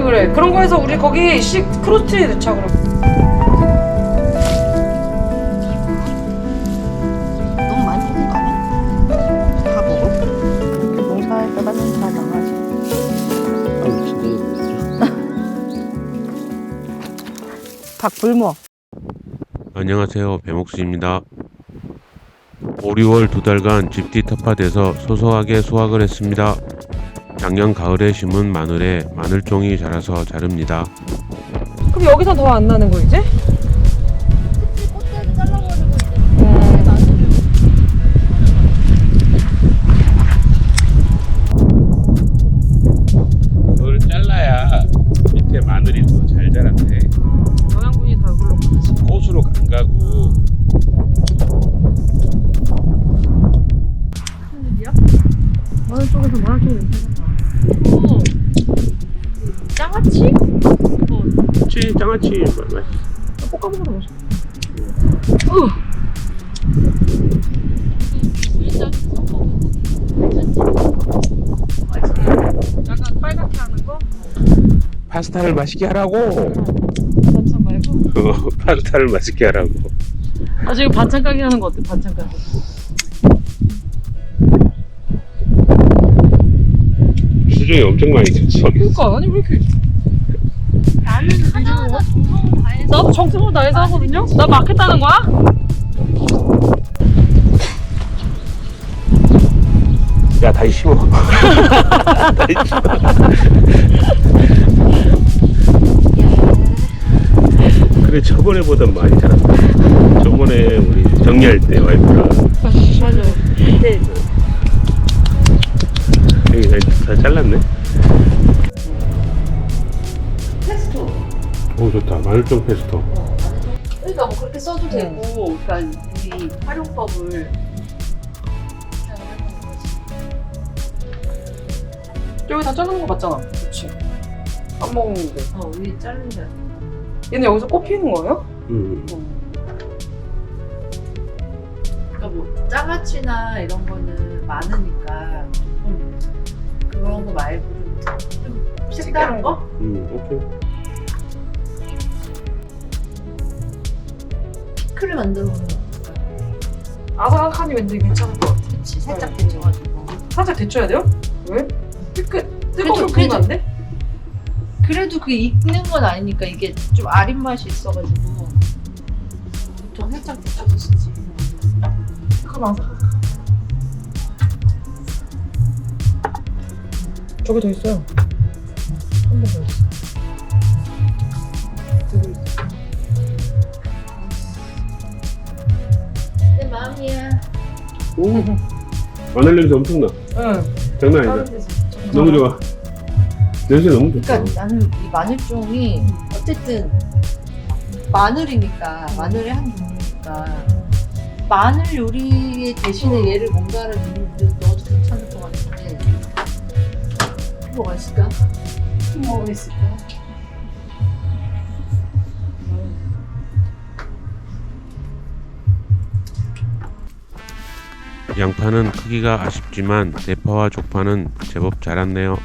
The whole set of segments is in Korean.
그래. 그런 거 해서 우리 거기 크로스트리 넣자 그럼. 너무 많이 먹는 거 아니야? 다 먹어? 이렇게 농사에다가는 다 망하지. 아유 진짜. 닭 굶어. 안녕하세요, 배목수입니다. 5, 6월 2달간 집뒤 텃밭에서 소소하게 수확을 했습니다. 작년 가을에 심은 마늘에 마늘종이 자라서 자릅니다. 그럼 여기서 더 안 나는 거 이제? 꽃대를 잘라버리고 그걸 잘라야 밑에 마늘이 더 잘 자란대. 영양분이 다 이걸로 가지. 꽃으로 안 가고. 마늘 쪽에서 마늘 쪽이 괜찮아. 오, 장아찌? 그치, 장아찌 맛있어. 볶아 먹어도 맛있어. 약간 빨갛게 하는 거? 파스타를 맛있게 하라고. 반찬 말고? 파스타를 맛있게 하라고. 아 지금 반찬 가게 하는 거 어때? 반찬 가게. 수중이 엄청 많이 줬어. 그러니까 아니 왜 이렇게? 나는 하나하나 정성을 다해서. 나도 정성을 다해서 하거든요. 나 막했다는 거야? 야, 다시 심어. 다시 심어. 그래, 저번에보다 많이 자랐다. 저번에 우리 정리할 때 와이프랑 맞아. 그때 여기 다 잘랐네. 페스토. 오, 좋다. 마늘종 페스토. 그러니까 뭐 그렇게 써도 되고, 그러니까 이 활용법을. 여기 다 자르는 거 맞잖아. 그렇지. 안 먹었는데. 위에 자르는 게. 얘는 여기서 꽃 피는 거예요? 그러니까 뭐 장아찌나 이런 거는 많으니까 그런 거 말고 좀 색다른 거? 오케이. 피클을 만들어 놓는 거. 아삭아삭하니 왠지 괜찮을 것 같아. 그치, 살짝 데쳐가지고. 살짝 데쳐야 돼요? 왜? 뜨거우면 그래도- 그러면 안 돼? 그래도 그게 익는 건 아니니까 이게 좀 아린 맛이 있어가지고 보통 살짝 데쳐서 쓰지. 그럼 저기 더 있어요. 한 번 더 있어. 되고 있어. 내 마음이야. 오, 마늘 냄새 엄청나. 응. 장난 아니다. 너무 좋아. 냄새 너무 좋다. 그러니까 나는 이 마늘종이 어쨌든 마늘이니까 마늘의 한 종류니까 마늘 요리에 대신에 얘를 뭔가를 넣어도 괜찮을 것 같은데 뭐가 있을까? 뭐가 있을까? 양파는 크기가 아쉽지만 대파와 쪽파는 제법 자랐네요.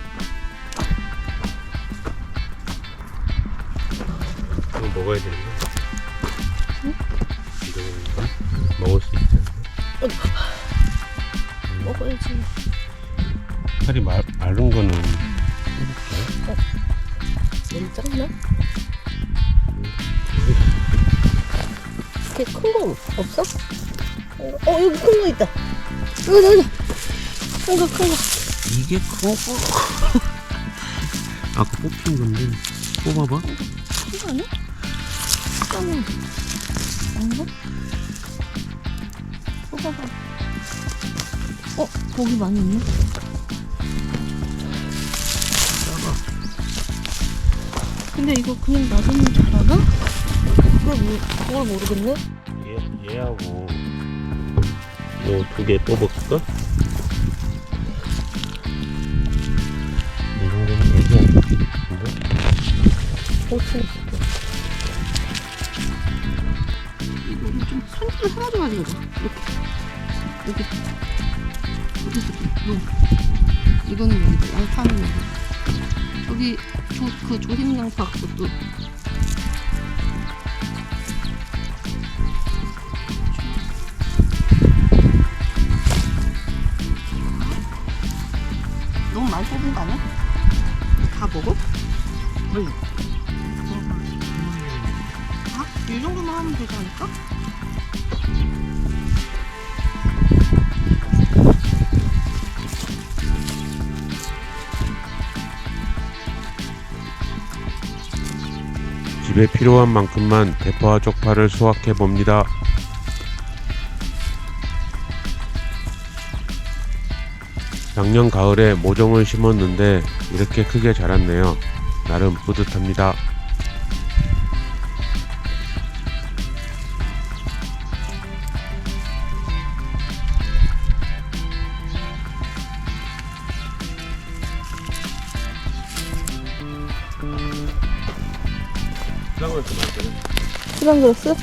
이거 먹어야 되는 거야? 이거 먹을 수 있지 않나? 먹어야지. 살이 마른 거는 너무 작나? 이렇게 큰 거 없어? 여기 큰 거 있다. 여기. 큰 거. 이게 큰 거? 아까 뽑힌 건데 뽑아봐. 큰 거 아니야? 아닌가? 뽑아봐. 거기 많이 있네. 근데 이거 그냥 놔두면 자라나? 그걸 모르겠네. 얘하고 요 두 개 뽑을까? 이 정도는 되지 않나? 이거 좀 손질을 해가지고 하는 거죠. 이렇게. 이거는 여기다. 양파는 여기. 여기 그 조림양파 그것도. 너무 많이 뽑은 거 아니야? 다 먹어? 아니. 아? 이 정도만 하면 되지 않을까? 집에 필요한 만큼만 대파와 쪽파를 수확해 봅니다. 작년 가을에 모종을 심었는데 이렇게 크게 자랐네요. 나름 뿌듯합니다. 시간 그랬어?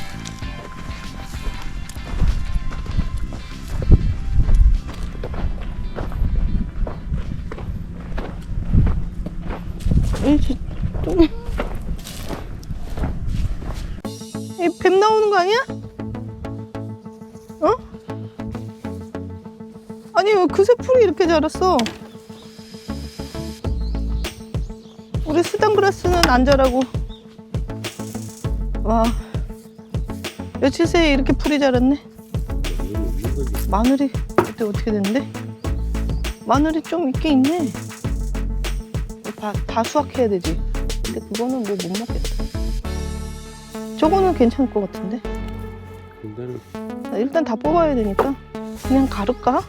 뱀 나오는 거 아니야? 어? 아니 왜 그새 풀이 이렇게 자랐어? 우리 수단그라스는 안 자라고. 와, 며칠 새에 이렇게 풀이 자랐네. 마늘이 그때 어떻게 됐는데? 마늘이 좀 있긴 있네. 다 수확해야 되지. 근데 그거는 뭐 못 먹겠다. 저거는 괜찮을 것 같은데. 일단 다 뽑아야 되니까 그냥 가를까?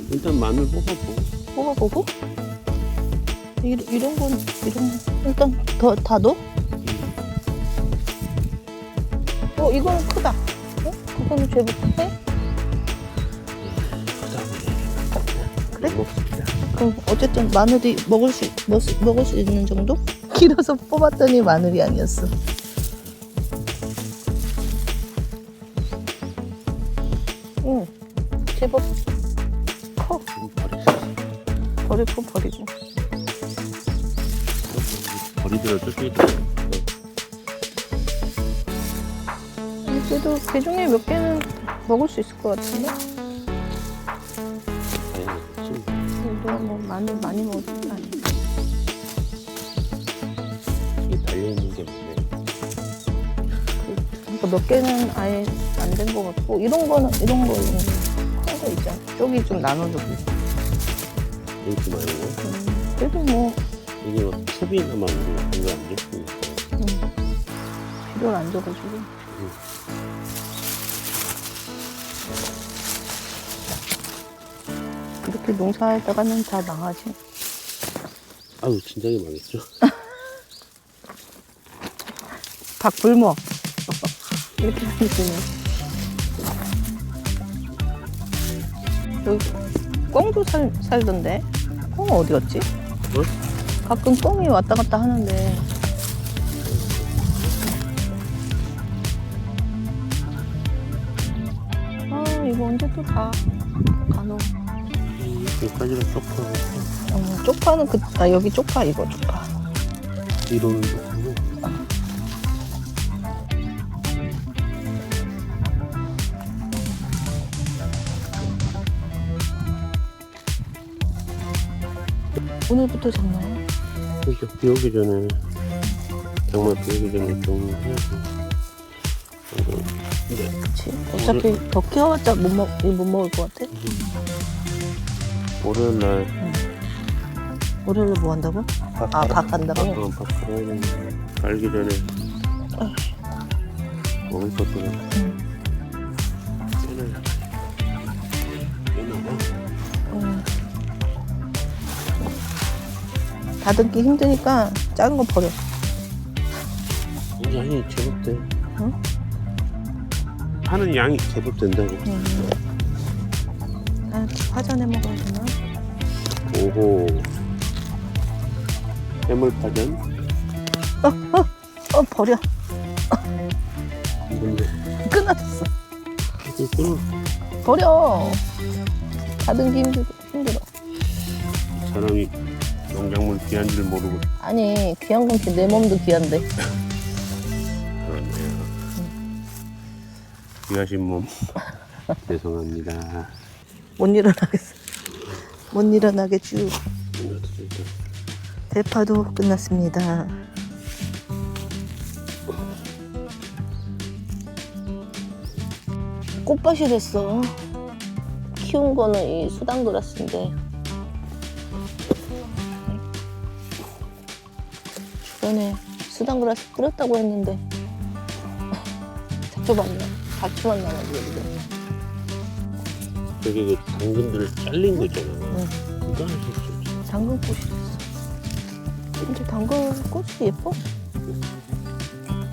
일단 마늘 뽑아보고. 뽑아보고. 이런 건 일단 다 넣어? 이거는 크다. 그거는 제법 해? 그래? 그럼 어쨌든 마늘이 먹을 수 있는 정도? 길어서 뽑았더니 마늘이 아니었어. 응, 제법 커. 버리고. 버리더라 쫓기. 그래도 그 중에 몇 개는 먹을 수 있을 것 같은데? 그래도 뭐 마늘 많이 먹을 게 아니야. 이 달려있는 게 뭐네. 그러니까 몇 개는 아예 안 된 것 같고, 이런 거 큰 거 있잖아. 쪽이 좀 나눠져. 이렇게 많이 거. 그래도 뭐 이게 뭐 초비나만 우리가 별로 안 예쁘니까. 필요를 안 줘가지고. 이렇게 농사하다가는 다 망하지. 아유 진작에 망했죠. 닭 굶어. 이렇게 생겼더니. 여기 꿩도 살던데. 꿩 어디 갔지? 뭐? 가끔 꿩이 왔다 갔다 하는데. 아, 이거 언제 또 다 가노. 여기까지는 쪽파고. 쪽파는 여기 쪽파, 이거 쪽파. 이로는 쪽파고. 오늘부터 장마야? 그러니까 비 오기 전에 정말 비 오기 전에 좀 해야지. 그치. 어차피 더 키워봤자 못 먹을 것 같아. 월요일날 월요일에 뭐 한다고? 밥 간다고? 밥 가야 되는데 갈기 전에 먹을 것들은 다듬기 힘드니까 작은 거 버려. 양이 제법 돼. 응? 하는 양이 제법 된다고. 파전에 먹어야 되나? 오호. 해물파전? 버려. 뭔데? 끊어졌어. 이거 끊어. 버려. 다듬기 힘들어. 사람이 농작물 귀한 줄 모르고. 아니 귀한 건 내 몸도 귀한데. 그렇네요. 귀하신 몸. 죄송합니다. 못 일어나겠어. 못 일어나겠죠. 대파도 끝났습니다. 꽃밭이 됐어. 키운 거는 이 수당그라스인데 주변에 수당그라스 뿌렸다고 했는데 잡초만 남아지거든. 저기 그 당근들 잘린 거 있잖아. 그거 하나 줬지. 당근꽃이 됐어. 근데 당근꽃이 예뻐?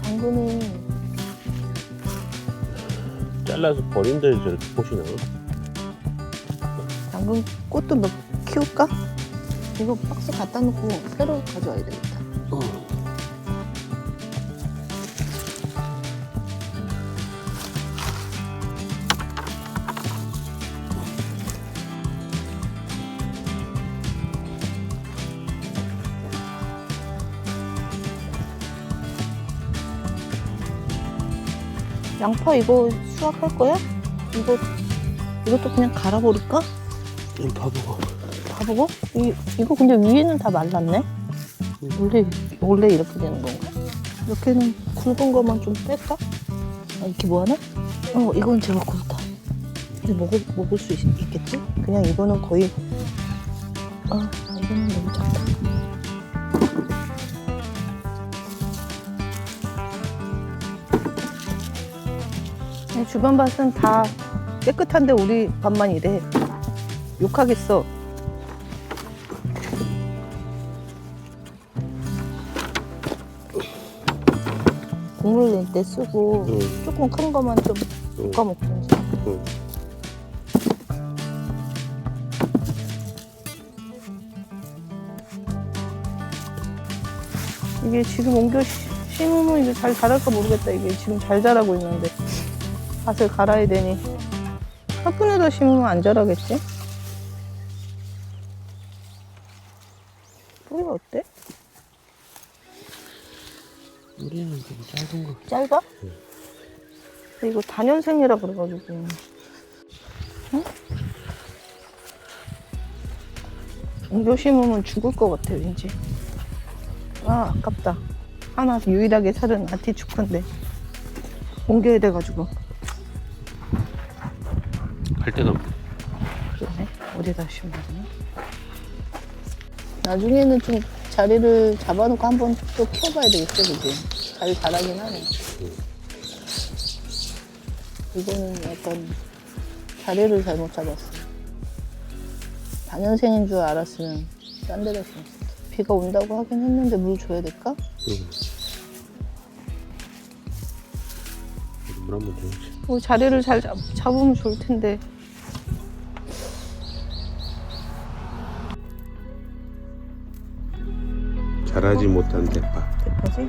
당근은 잘라서 버린데 저렇게 꽃이 나와? 당근꽃도 몇 키울까? 이거 박스 갖다 놓고 새로 가져와야 되겠다. 양파 이거 수확할 거야? 이것도 그냥 갈아버릴까? 봐보고. 봐보고? 이거 근데 위에는 다 말랐네? 원래 이렇게 되는 건가? 이렇게는 굵은 것만 좀 뺄까? 아, 이렇게 뭐하나? 이건 제가 굵다. 근데 먹을 수 있겠지? 그냥 이거는 거의 이거는 너무 작다. 주변 밭은 다 깨끗한데 우리 밭만 이래. 욕하겠어. 국물 낼 때 쓰고 조금 큰 거만 좀 볶아 먹든지. 이게 지금 옮겨 심으면 이게 잘 자랄까 모르겠다. 이게 지금 잘 자라고 있는데 밭을 갈아야 되니 화분에다 심으면 안 자라겠지? 뿌리가 어때? 우리는 좀 짧은 거. 짧아? 근데 이거 다년생이라 그래가지고. 응? 옮겨 심으면 죽을 것 같아 왠지. 아깝다. 하나 유일하게 살은 아티초크인데 옮겨야 돼가지고. 할 데가 없네. 그러네. 어디다 심어야 되나? 나중에는 좀 자리를 잡아놓고 한번 또 키워봐야 되겠어, 그지? 잘 자라긴 하네. 이거는 약간 자리를 잘못 잡았어. 다년생인 줄 알았으면 딴 데다 심었어. 비가 온다고 하긴 했는데 물 줘야 될까? 물 한번 줘야지. 자리를 잘 잡으면 좋을 텐데. 자라지 못한 대파. 대파지?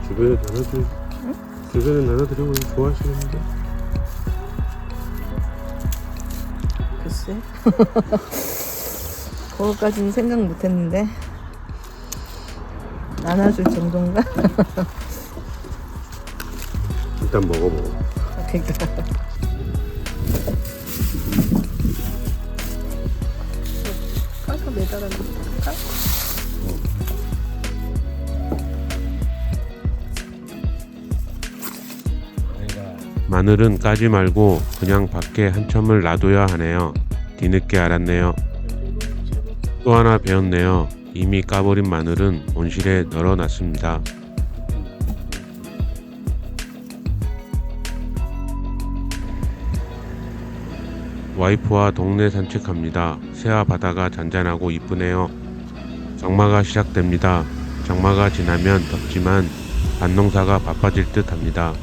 주변에 나눠줘. 응? 주변에 나눠드리면 좋아하시는데. 글쎄. 그거까지는 생각 못했는데. 나눠줄 정도인가? 일단 먹어보고. 그러니까. 까서 매달아놓을까? 마늘은 까지 말고 그냥 밖에 한참을 놔둬야 하네요. 뒤늦게 알았네요. 또 하나 배웠네요. 이미 까버린 마늘은 온실에 널어놨습니다. 와이프와 동네 산책합니다. 새와 바다가 잔잔하고 이쁘네요. 장마가 시작됩니다. 장마가 지나면 덥지만 밭농사가 바빠질 듯 합니다.